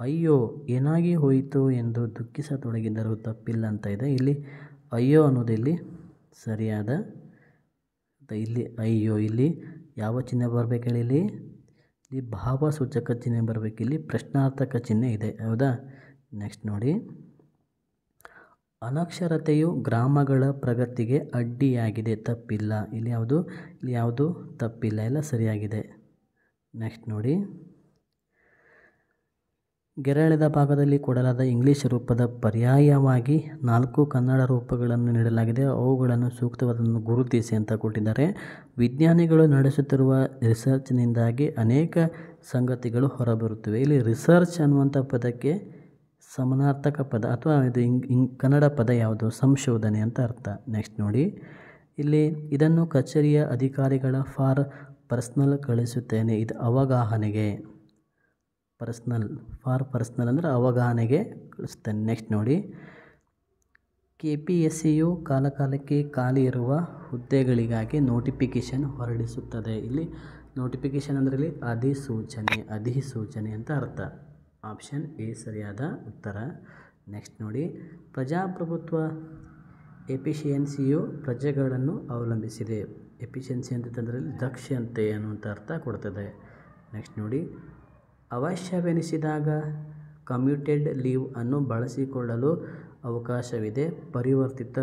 ಅಯ್ಯೋ ಏನಾಗಿ ಹೋಯಿತು ಎಂದು ದುಃಖಿಸತೊಡಗಿದರು, ತಪ್ಪಿಲ್ಲ ಅಂತ ಇದೆ. ಇಲ್ಲಿ ಅಯ್ಯೋ ಅನ್ನೋದು ಇಲ್ಲಿ ಸರಿಯಾದ. ಇಲ್ಲಿ ಅಯ್ಯೋ, ಇಲ್ಲಿ ಯಾವ ಚಿಹ್ನೆ ಬರಬೇಕು ಹೇಳಿ? ಇಲ್ಲಿ ಭಾವಸೂಚಕ ಚಿಹ್ನೆ ಬರಬೇಕು. ಇಲ್ಲಿ ಪ್ರಶ್ನಾರ್ಥಕ ಚಿಹ್ನೆ ಇದೆ, ಹೌದಾ? ನೆಕ್ಸ್ಟ್ ನೋಡಿ, ಅನಕ್ಷರತೆಯು ಗ್ರಾಮಗಳ ಪ್ರಗತಿಗೆ ಅಡ್ಡಿಯಾಗಿದೆ, ತಪ್ಪಿಲ್ಲ. ಇಲ್ಲಿ ಯಾವುದು ತಪ್ಪಿಲ್ಲ, ಎಲ್ಲ ಸರಿಯಾಗಿದೆ. ನೆಕ್ಸ್ಟ್ ನೋಡಿ, ಗೆರೆಳೆದ ಭಾಗದಲ್ಲಿ ಕೊಡಲಾದ ಇಂಗ್ಲೀಷ್ ರೂಪದ ಪರ್ಯಾಯವಾಗಿ 4 ಕನ್ನಡ ರೂಪಗಳನ್ನು ನೀಡಲಾಗಿದೆ, ಅವುಗಳನ್ನು ಸೂಕ್ತವಾದನ್ನು ಗುರುತಿಸಿ ಅಂತ ಕೊಟ್ಟಿದ್ದಾರೆ. ವಿಜ್ಞಾನಿಗಳು ನಡೆಸುತ್ತಿರುವ ರಿಸರ್ಚ್ನಿಂದಾಗಿ ಅನೇಕ ಸಂಗತಿಗಳು ಹೊರಬರುತ್ತವೆ. ಇಲ್ಲಿ ರಿಸರ್ಚ್ ಅನ್ನುವಂಥ ಪದಕ್ಕೆ ಸಮಾನಾರ್ಥಕ ಪದ ಅಥವಾ ಇದು ಕನ್ನಡ ಪದ ಯಾವುದು? ಸಂಶೋಧನೆ ಅಂತ ಅರ್ಥ. ನೆಕ್ಸ್ಟ್ ನೋಡಿ, ಇಲ್ಲಿ ಇದನ್ನು ಕಚೇರಿಯ ಅಧಿಕಾರಿಗಳ ಫಾರ್ ಪರ್ಸ್ನಲ್ ಕಳಿಸುತ್ತೇನೆ, ಇದು ಅವಗಾಹನೆಗೆ. ಪರ್ಸ್ನಲ್ ಅಂದರೆ ಅವಗಾಹನೆಗೆ ಕಳಿಸ್ತೇನೆ. ನೆಕ್ಸ್ಟ್ ನೋಡಿ, KPSCಯು ಕಾಲಕಾಲಕ್ಕೆ ಖಾಲಿ ಇರುವ ಹುದ್ದೆಗಳಿಗಾಗಿ ನೋಟಿಫಿಕೇಷನ್ ಹೊರಡಿಸುತ್ತದೆ. ಇಲ್ಲಿ ನೋಟಿಫಿಕೇಷನ್ ಅಂದರೆ ಇಲ್ಲಿ ಅಧಿಸೂಚನೆ ಅಂತ ಅರ್ಥ. ಆಪ್ಷನ್ ಎ ಸರಿಯಾದ ಉತ್ತರ. ನೆಕ್ಸ್ಟ್ ನೋಡಿ, ಪ್ರಜಾಪ್ರಭುತ್ವ ಎಫಿಷಿಯನ್ಸಿಯು ಪ್ರಜೆಗಳನ್ನು ಅವಲಂಬಿಸಿದೆ. ಎಫಿಷಿಯನ್ಸಿ ಅಂತಂದರೆ ದಕ್ಷತೆ ಅನ್ನುವಂಥ ಅರ್ಥ ಕೊಡ್ತದೆ. ನೆಕ್ಸ್ಟ್ ನೋಡಿ, ಅವಶ್ಯವೆನಿಸಿದಾಗ ಕಮ್ಯೂಟೆಡ್ ಲೀವ್ ಅನ್ನು ಬಳಸಿಕೊಳ್ಳಲು ಅವಕಾಶವಿದೆ. ಪರಿವರ್ತಿತ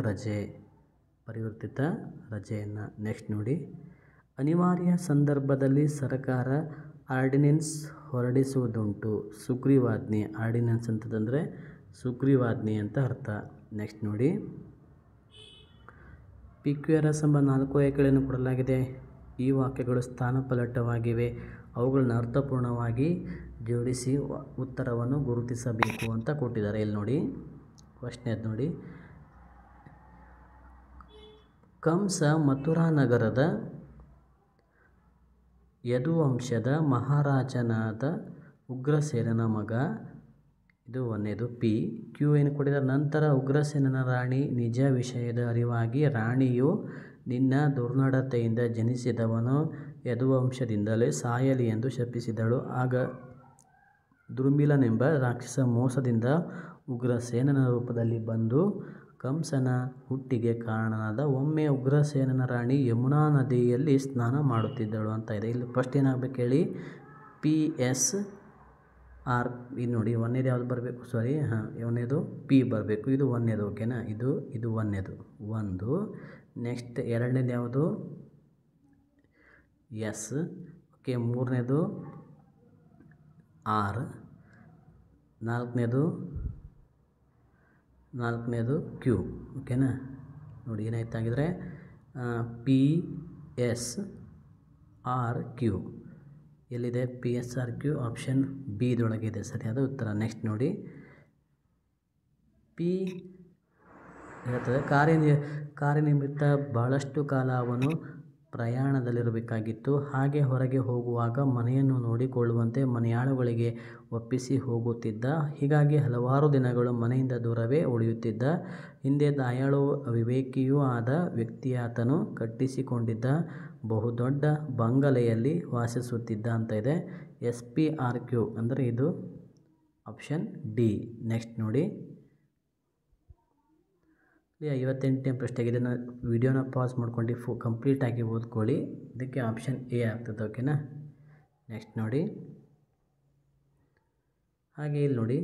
ರಜೆಯನ್ನು. ನೆಕ್ಸ್ಟ್ ನೋಡಿ, ಅನಿವಾರ್ಯ ಸಂದರ್ಭದಲ್ಲಿ ಸರ್ಕಾರ ಆರ್ಡಿನೆನ್ಸ್ ಹೊರಡಿಸುವುದುಂಟು. ಸುಗ್ರೀವಾಜ್ಞೆ. ಆರ್ಡಿನೆನ್ಸ್ ಅಂತಂದರೆ ಸುಗ್ರೀವಾಜ್ಞೆ ಅಂತ ಅರ್ಥ. ನೆಕ್ಸ್ಟ್ ನೋಡಿ, PQRS ಎಂಬ 4 ಆಯ್ಕೆಗಳನ್ನು ಕೊಡಲಾಗಿದೆ. ಈ ವಾಕ್ಯಗಳು ಸ್ಥಾನಪಲ್ಲಟವಾಗಿವೆ. ಅವುಗಳನ್ನು ಅರ್ಥಪೂರ್ಣವಾಗಿ ಜೋಡಿಸಿ ಉತ್ತರವನ್ನು ಗುರುತಿಸಬೇಕು ಅಂತ ಕೊಟ್ಟಿದ್ದಾರೆ. ಇಲ್ಲಿ ನೋಡಿ, ಫಸ್ಟ್ನೇದು ನೋಡಿ, ಕಂಸ ಮಥುರಾ ನಗರದ ಯದುವಂಶದ ಮಹಾರಾಜನಾದ ಉಗ್ರಸೇನನ ಮಗ. ಇದು ಒಂದನೇದು. Q ಏನು ಕೊಟ್ಟಿದ್ದಾರೆ, ನಂತರ ಉಗ್ರಸೇನನ ರಾಣಿ ನಿಜ ವಿಷಯದ ಅರಿವಾಗಿ ರಾಣಿಯು ನಿನ್ನ ದುರ್ನಡತೆಯಿಂದ ಜನಿಸಿದವನು ಯದುವಂಶದಿಂದಲೇ ಸಾಯಲಿ ಎಂದು ಶಪಿಸಿದಳು. ಆಗ ದುರ್ಮಿಲನೆಂಬ ರಾಕ್ಷಸ ಮೋಸದಿಂದ ಉಗ್ರಸೇನನ ರೂಪದಲ್ಲಿ ಬಂದು ಕಂಸನ ಹುಟ್ಟಿಗೆ ಕಾರಣನಾದ. ಒಮ್ಮೆ ಉಗ್ರಸೇನನ ರಾಣಿ ಯಮುನಾ ನದಿಯಲ್ಲಿ ಸ್ನಾನ ಮಾಡುತ್ತಿದ್ದಳು ಅಂತ ಇದೆ. ಇಲ್ಲಿ ಫಸ್ಟ್ ಏನಾಗಬೇಕು ಹೇಳಿ, PSR. ಇದು ನೋಡಿ, ಒಂದನೇದು ಯಾವುದು ಬರಬೇಕು, ಒಂದನೇದು P ಬರಬೇಕು. ಇದು ಒಂದನೇದು, ಓಕೆನಾ. ಇದು ಒಂದನೇದು ಒಂದು. ನೆಕ್ಸ್ಟ್ ಎರಡನೇದು ಯಾವುದು, S. ಓಕೆ, ಮೂರನೇದು R. ನಾಲ್ಕನೇದು Q, ಓಕೆನಾ. ನೋಡಿ ಏನಾಯ್ತು ಹಾಗಿದ್ರೆ, PSRQ ಎಲ್ಲಿದೆ, PSRQ ಆಪ್ಷನ್ ಬಿ ಇದರೊಳಗಿದೆ ಸರಿಯಾದ ಉತ್ತರ. ನೆಕ್ಸ್ಟ್ ನೋಡಿ, P ಹೇಳ್ತದೆ, ಕಾರ್ಯನಿಮಿತ್ತ ಬಹಳಷ್ಟು ಕಾಲ ಅವನು ಪ್ರಯಾಣದಲ್ಲಿರಬೇಕಾಗಿತ್ತು. ಹಾಗೆ ಹೊರಗೆ ಹೋಗುವಾಗ ಮನೆಯನ್ನು ನೋಡಿಕೊಳ್ಳುವಂತೆ ಮನೆಯಾಳುಗಳಿಗೆ ಒಪ್ಪಿಸಿ ಹೋಗುತ್ತಿದ್ದ. ಹೀಗಾಗಿ ಹಲವಾರು ದಿನಗಳು ಮನೆಯಿಂದ ದೂರವೇ ಉಳಿಯುತ್ತಿದ್ದ. ಹಿಂದೆ ದಯಾಳು ವಿವೇಕಿಯೂ ಆದ ವ್ಯಕ್ತಿಯಾತನು ಕಟ್ಟಿಸಿಕೊಂಡಿದ್ದ ಬಹುದೊಡ್ಡ ಬಂಗಲೆಯಲ್ಲಿ ವಾಸಿಸುತ್ತಿದ್ದ ಅಂತ ಇದೆ. SPRQ ಅಂದರೆ ಇದು ಆಪ್ಷನ್ ಡಿ. ನೆಕ್ಸ್ಟ್ ನೋಡಿ, 58ನೇ ಪ್ರಶ್ನೆಗೆ ಇದನ್ನು ವಿಡಿಯೋನ ಪಾಸ್ ಮಾಡ್ಕೊಂಡು ಕಂಪ್ಲೀಟಾಗಿ ಓದ್ಕೊಳ್ಳಿ. ಇದಕ್ಕೆ ಆಪ್ಷನ್ ಎ ಆಗ್ತದೆ, ಓಕೆನಾ. ನೆಕ್ಸ್ಟ್ ನೋಡಿ, ಹಾಗೆ ಇಲ್ಲಿ ನೋಡಿ,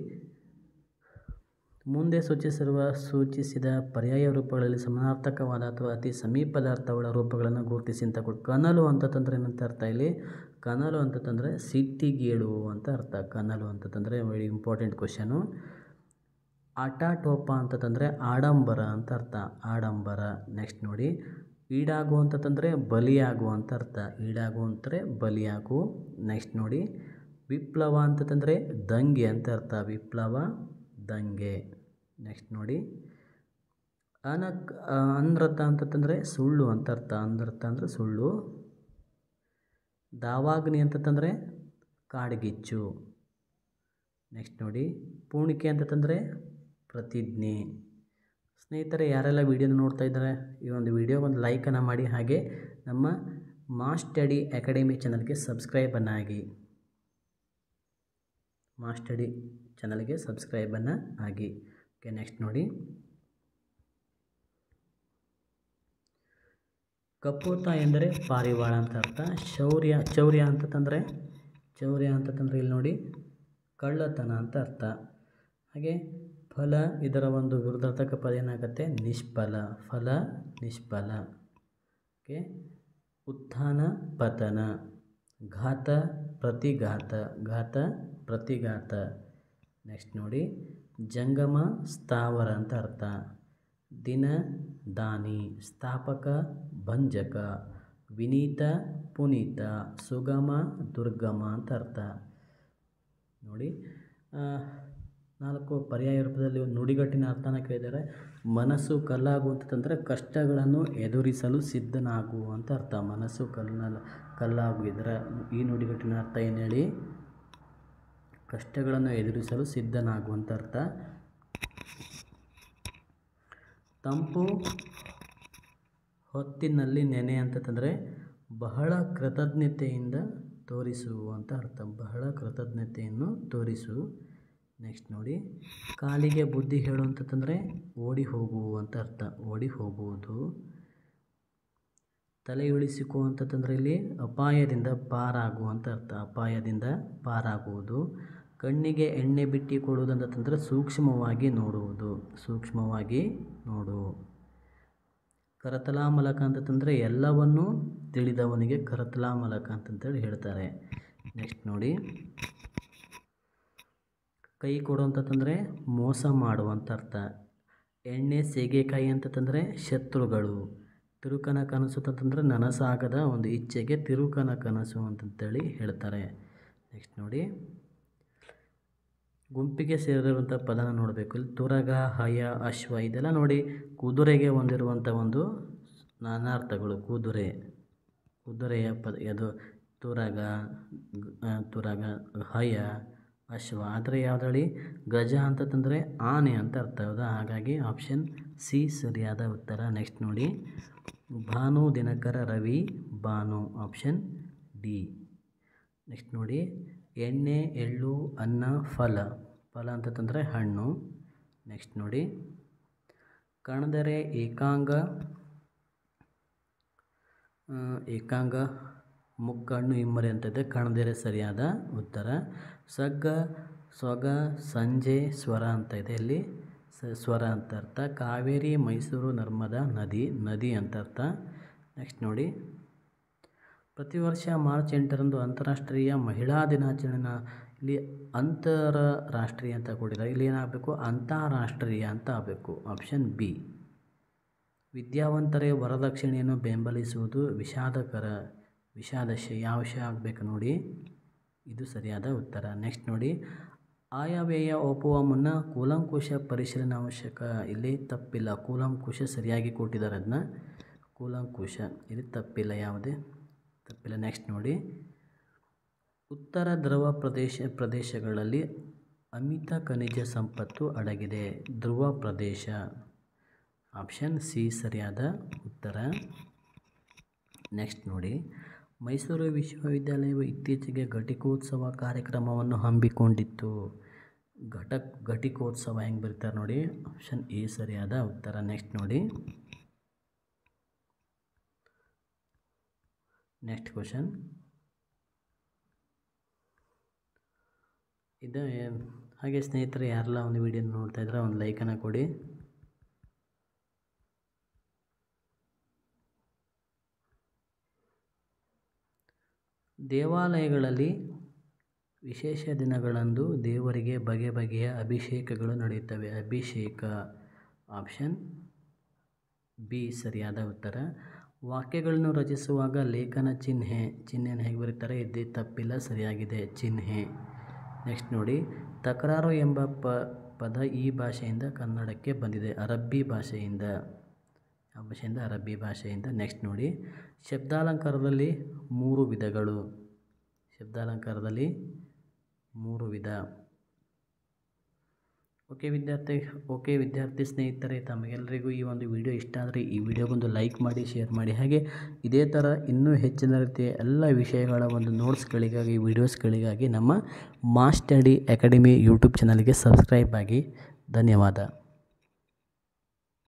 ಮುಂದೆ ಸೂಚಿಸಿದ ಪರ್ಯಾಯ ರೂಪಗಳಲ್ಲಿ ಸಮಾನಾರ್ಥಕವಾದ ಅಥವಾ ಅತಿ ಸಮೀಪದ ಅರ್ಥವುಳ್ಳ ರೂಪಗಳನ್ನು ಗುರುತಿಸಿ ಅಂತ ಕೊಟ್ಟು. ಕನಲು ಅಂತಂದರೆ ಏನಂತ ಅರ್ಥ ಇಲ್ಲಿ, ಕನಲು ಅಂತಂದರೆ ಸಿಟ್ಟಿಗೇಡು ಅಂತ ಅರ್ಥ. ಕನಲು ಅಂತಂದರೆ ವೆರಿ ಇಂಪಾರ್ಟೆಂಟ್ ಕ್ವಶನು. ಆಟಾಟೋಪ ಅಂತಂದರೆ ಆಡಂಬರ ಅಂತ ಅರ್ಥ, ಆಡಂಬರ. ನೆಕ್ಸ್ಟ್ ನೋಡಿ, ಈಡಾಗು ಅಂತಂದರೆ ಬಲಿಯಾಗು ಅಂತ ಅರ್ಥ, ಈಡಾಗು ಅಂದರೆ ಬಲಿಯಾಗು. ನೆಕ್ಸ್ಟ್ ನೋಡಿ, ವಿಪ್ಲವ ಅಂತಂದರೆ ದಂಗೆ ಅಂತ ಅರ್ಥ, ವಿಪ್ಲವ ದಂಗೆ. ನೆಕ್ಸ್ಟ್ ನೋಡಿ, ಅನೃತ ಅಂತಂದರೆ ಸುಳ್ಳು ಅಂತ ಅರ್ಥ, ಅನೃತ ಅಂದರೆ ಸುಳ್ಳು. ದಾವಾಗ್ನಿ ಅಂತಂದರೆ ಕಾಡ್ಗಿಚ್ಚು. ನೆಕ್ಸ್ಟ್ ನೋಡಿ, ಪೂಣಿಕೆ ಅಂತಂದರೆ ಪ್ರತಿಜ್ಞೆ. ಸ್ನೇಹಿತರೆ, ಯಾರೆಲ್ಲ ವಿಡಿಯೋನ ನೋಡ್ತಾ ಇದ್ದಾರೆ ಈ ಒಂದು ವಿಡಿಯೋಗೆ ಒಂದು ಲೈಕನ್ನು ಮಾಡಿ, ಹಾಗೆ ನಮ್ಮ ಮಾಸ್ ಸ್ಟಡಿ ಅಕಾಡೆಮಿ ಚಾನಲ್ಗೆ ಸಬ್ಸ್ಕ್ರೈಬನ್ನು ಆಗಿ. ಮಾಸ್ ಸ್ಟಡಿ ಚಾನಲ್ಗೆ ಸಬ್ಸ್ಕ್ರೈಬನ್ನು ಆಗಿ. ಓಕೆ, ನೆಕ್ಸ್ಟ್ ನೋಡಿ, ಕಪೋತ ಎಂದರೆ ಪಾರಿವಾಳ ಅಂತ ಅರ್ಥ. ಚೌರ್ಯ ಅಂತಂದರೆ ಇಲ್ಲಿ ನೋಡಿ ಕಳ್ಳತನ ಅಂತ ಅರ್ಥ. ಹಾಗೆ ಫಲ, ಇದರ ಒಂದು ವಿರುದ್ಧಾರ್ಥಕ ಪದ ಏನಾಗುತ್ತೆ, ನಿಷ್ಫಲ, ಫಲ ನಿಷ್ಫಲ. ಓಕೆ, ಉತ್ಥಾನ ಪತನ. ಘಾತ ಪ್ರತಿಘಾತ, ಘಾತ ಪ್ರತಿಘಾತ. ನೆಕ್ಸ್ಟ್ ನೋಡಿ, ಜಂಗಮ ಸ್ಥಾವರ ಅಂತ ಅರ್ಥ. ದಿನ ದಾನಿ, ಸ್ಥಾಪಕ ಭಂಜಕ, ವಿನೀತ ಪುನೀತ, ಸುಗಮ ದುರ್ಗಮ ಅಂತ ಅರ್ಥ. ನೋಡಿ, 4 ಪರ್ಯಾಯ ರೂಪದಲ್ಲಿ ಒಂದು ನುಡಿಗಟ್ಟಿನ ಅರ್ಥನ ಕೇಳಿದ್ದಾರೆ. ಮನಸ್ಸು ಕಲ್ಲಾಗು ಅಂತಂದರೆ ಕಷ್ಟಗಳನ್ನು ಎದುರಿಸಲು ಸಿದ್ಧನಾಗು ಅಂತ ಅರ್ಥ. ಮನಸ್ಸು ಕಲ್ಲಾಗು ಇದರ ಈ ನುಡಿಗಟ್ಟಿನ ಅರ್ಥ ಏನು ಹೇಳಿ? ಕಷ್ಟಗಳನ್ನು ಎದುರಿಸಲು ಸಿದ್ಧನಾಗು ಅಂತ ಅರ್ಥ. ತಂಪು ಹೊತ್ತಿನಲ್ಲಿ ನೆನೆ ಅಂತಂದರೆ ಬಹಳ ಕೃತಜ್ಞತೆಯಿಂದ ತೋರಿಸು ಅಂತ ಅರ್ಥ. ಬಹಳ ಕೃತಜ್ಞತೆಯನ್ನು ತೋರಿಸು. ನೆಕ್ಸ್ಟ್ ನೋಡಿ, ಕಾಲಿಗೆ ಬುದ್ಧಿ ಹೇಳು ಅಂತಂದರೆ ಓಡಿ ಹೋಗು ಅಂತ ಅರ್ಥ. ಓಡಿ ಹೋಗುವುದು. ತಲೆ ಇಳಿಸಿಕೊ ಅಂತಂದರೆ ಇಲ್ಲಿ ಅಪಾಯದಿಂದ ಪಾರಾಗು ಅಂತ ಅರ್ಥ. ಅಪಾಯದಿಂದ ಪಾರಾಗುವುದು. ಕಣ್ಣಿಗೆ ಎಣ್ಣೆ ಬಿಟ್ಟು ಕೊಡುವುದು ಅಂತಂದರೆ ಸೂಕ್ಷ್ಮವಾಗಿ ನೋಡುವುದು. ಸೂಕ್ಷ್ಮವಾಗಿ ನೋಡು. ಕರತಲಾ ಮಲಕ ಅಂತಂದರೆ ಎಲ್ಲವನ್ನೂ ತಿಳಿದವನಿಗೆ ಕರತಲಾ ಮಲಕ ಅಂತಂತೇಳಿ ಹೇಳ್ತಾರೆ. ನೆಕ್ಸ್ಟ್ ನೋಡಿ, ಕೈ ಕೊಡು ಅಂತಂದರೆ ಮೋಸ ಮಾಡುವಂಥ ಅರ್ಥ. ಎಣ್ಣೆ ಸೀಗೆಕಾಯಿ ಅಂತಂದರೆ ಶತ್ರುಗಳು. ತಿರುಕನ ಕನಸು ಅಂತಂದರೆ ನನಸಾಗದ ಒಂದು ಇಚ್ಛೆಗೆ ತಿರುಕನ ಕನಸು ಅಂತಂತೇಳಿ ಹೇಳ್ತಾರೆ. ನೆಕ್ಸ್ಟ್ ನೋಡಿ, ಗುಂಪಿಗೆ ಸೇರಿರುವಂಥ ಪದನ ನೋಡಬೇಕು. ಇಲ್ಲಿ ತುರಗ, ಹಯ, ಅಶ್ವ ಇದೆಲ್ಲ ನೋಡಿ ಕುದುರೆಗೆ ಹೊಂದಿರುವಂಥ ಒಂದು ನಾನಾರ್ಥಗಳು. ಕುದುರೆಯ ಪದ ಅದು ತುರಗ, ಹಯ, ಅಶ್ವ. ಆದರೆ ಯಾವುದ್ರಲ್ಲಿ ಗಜ ಅಂತಂದರೆ ಆನೆ ಅಂತ ಅರ್ಥ. ಹೌದಾ? ಹಾಗಾಗಿ ಆಪ್ಷನ್ ಸಿ ಸರಿಯಾದ ಉತ್ತರ. ನೆಕ್ಸ್ಟ್ ನೋಡಿ, ಭಾನು, ದಿನಕರ, ರವಿ, ಭಾನು. Option D. ನೆಕ್ಸ್ಟ್ ನೋಡಿ, ಎಣ್ಣೆ, ಎಳ್ಳು, ಅನ್ನ, ಫಲ. ಫಲ ಅಂತಂದರೆ ಹಣ್ಣು. ನೆಕ್ಸ್ಟ್ ನೋಡಿ, ಕಣದರೆ ಏಕಾಂಗ ಮುಕ್ಕಣ್ಣು ಇಮ್ಮರೆ ಅಂತಿದೆ. ಕಣದರೆ ಸರಿಯಾದ ಉತ್ತರ. ಸಗ್ಗ, ಸೊಗ, ಸಂಜೆ, ಸ್ವರ ಅಂತ ಇದೆ. ಇಲ್ಲಿ ಸ್ವರ ಅಂತ ಅರ್ಥ. ಕಾವೇರಿ, ಮೈಸೂರು, ನರ್ಮದಾ, ನದಿ ಅಂತ ಅರ್ಥ. ನೆಕ್ಸ್ಟ್ ನೋಡಿ, ಪ್ರತಿ ವರ್ಷ ಮಾರ್ಚ್ 8ರಂದು ಅಂತಾರಾಷ್ಟ್ರೀಯ ಮಹಿಳಾ ದಿನಾಚರಣೆನ ಇಲ್ಲಿ ಅಂತರರಾಷ್ಟ್ರೀಯ ಅಂತ ಕೊಟ್ಟಿದ್ದಾರೆ. ಇಲ್ಲಿ ಏನಾಗಬೇಕು? ಅಂತಾರಾಷ್ಟ್ರೀಯ ಅಂತ ಆಗಬೇಕು. Option B. ವಿದ್ಯಾವಂತರೇ ವರದಕ್ಷಿಣೆಯನ್ನು ಬೆಂಬಲಿಸುವುದು ವಿಷಾದಶಯ. ಯಾವ ವಿಷಯ ಆಗಬೇಕು ನೋಡಿ? ಇದು ಸರಿಯಾದ ಉತ್ತರ. ನೆಕ್ಸ್ಟ್ ನೋಡಿ, ಆಯವ್ಯಯ ಒಪ್ಪುವ ಮುನ್ನ ಕೂಲಂಕುಷ ಪರಿಶೀಲನೆ ಅವಶ್ಯಕ. ಇಲ್ಲಿ ತಪ್ಪಿಲ್ಲ. ಕೂಲಂಕುಷ ಸರಿಯಾಗಿ ಕೊಟ್ಟಿದ್ದಾರೆ. ಅದನ್ನ ಕೂಲಂಕುಷ ಇಲ್ಲಿ ತಪ್ಪಿಲ್ಲ. ಯಾವುದೇ ತಪ್ಪಿಲ್ಲ. ನೆಕ್ಸ್ಟ್ ನೋಡಿ, ಉತ್ತರ ಧ್ರುವ ಪ್ರದೇಶಗಳಲ್ಲಿ ಅಮಿತ ಖನಿಜ ಸಂಪತ್ತು ಅಡಗಿದೆ. ಧ್ರುವ ಪ್ರದೇಶ. ಆಪ್ಷನ್ ಸಿ ಸರಿಯಾದ ಉತ್ತರ. ನೆಕ್ಸ್ಟ್ ನೋಡಿ, ಮೈಸೂರು ವಿಶ್ವವಿದ್ಯಾಲಯವು ಇತ್ತೀಚೆಗೆ ಘಟಿಕೋತ್ಸವ ಕಾರ್ಯಕ್ರಮವನ್ನು ಹಮ್ಮಿಕೊಂಡಿತ್ತು. ಘಟಿಕೋತ್ಸವ ಹೆಂಗೆ ಬರೀತಾರೆ ನೋಡಿ? ಆಪ್ಷನ್ ಎ ಸರಿಯಾದ ಉತ್ತರ. ನೆಕ್ಸ್ಟ್ ನೋಡಿ, ನೆಕ್ಸ್ಟ್ ಕ್ವಶನ್ ಇದು. ಹಾಗೆ ಸ್ನೇಹಿತರೆ, ಯಾರೆಲ್ಲ ಒಂದು ವಿಡಿಯೋ ನೋಡ್ತಾ ಇದ್ರೆ ಒಂದು ಲೈಕನ್ನು ಕೊಡಿ. ದೇವಾಲಯಗಳಲ್ಲಿ ವಿಶೇಷ ದಿನಗಳಂದು ದೇವರಿಗೆ ಬಗೆ ಬಗೆಯ ಅಭಿಷೇಕಗಳು ನಡೆಯುತ್ತವೆ. ಅಭಿಷೇಕ. ಆಪ್ಷನ್ ಬಿ ಸರಿಯಾದ ಉತ್ತರ. ವಾಕ್ಯಗಳನ್ನು ರಚಿಸುವಾಗ ಲೇಖನ ಚಿಹ್ನೆಯನ್ನು ಹೇಗೆ ಬರೀತಾರೆ? ಇದು ತಪ್ಪಿಲ್ಲ, ಸರಿಯಾಗಿದೆ. ಚಿಹ್ನೆ. ನೆಕ್ಸ್ಟ್ ನೋಡಿ, ತಕರಾರು ಎಂಬ ಪದ ಈ ಭಾಷೆಯಿಂದ ಕನ್ನಡಕ್ಕೆ ಬಂದಿದೆ. ಅರಬ್ಬಿ ಭಾಷೆಯಿಂದ. ಯಾವ ಭಾಷೆಯಿಂದ? ಅರಬ್ಬಿ ಭಾಷೆಯಿಂದ. ನೆಕ್ಸ್ಟ್ ನೋಡಿ, ಶಬ್ದಾಲಂಕಾರದಲ್ಲಿ 3 ವಿಧಗಳು. ಶಬ್ದಾಲಂಕಾರದಲ್ಲಿ 3 ವಿಧ. ಓಕೆ ವಿದ್ಯಾರ್ಥಿ ಸ್ನೇಹಿತರೆ, ತಮಗೆಲ್ಲರಿಗೂ ಈ ಒಂದು ವಿಡಿಯೋ ಇಷ್ಟ ಆದರೆ ಈ ವಿಡಿಯೋಗೊಂದು ಲೈಕ್ ಮಾಡಿ, ಶೇರ್ ಮಾಡಿ. ಹಾಗೆ ಇದೇ ಥರ ಇನ್ನೂ ಹೆಚ್ಚಿನ ರೀತಿಯ ಎಲ್ಲ ವಿಷಯಗಳ ಒಂದು ನೋಟ್ಸ್ಗಳಿಗಾಗಿ, ವಿಡಿಯೋಸ್ಗಳಿಗಾಗಿ ನಮ್ಮ ಮಾಸ್ ಸ್ಟಡಿ ಅಕಾಡೆಮಿ ಯೂಟ್ಯೂಬ್ ಚಾನಲ್ಗೆ ಸಬ್ಸ್ಕ್ರೈಬ್ ಆಗಿ. ಧನ್ಯವಾದ.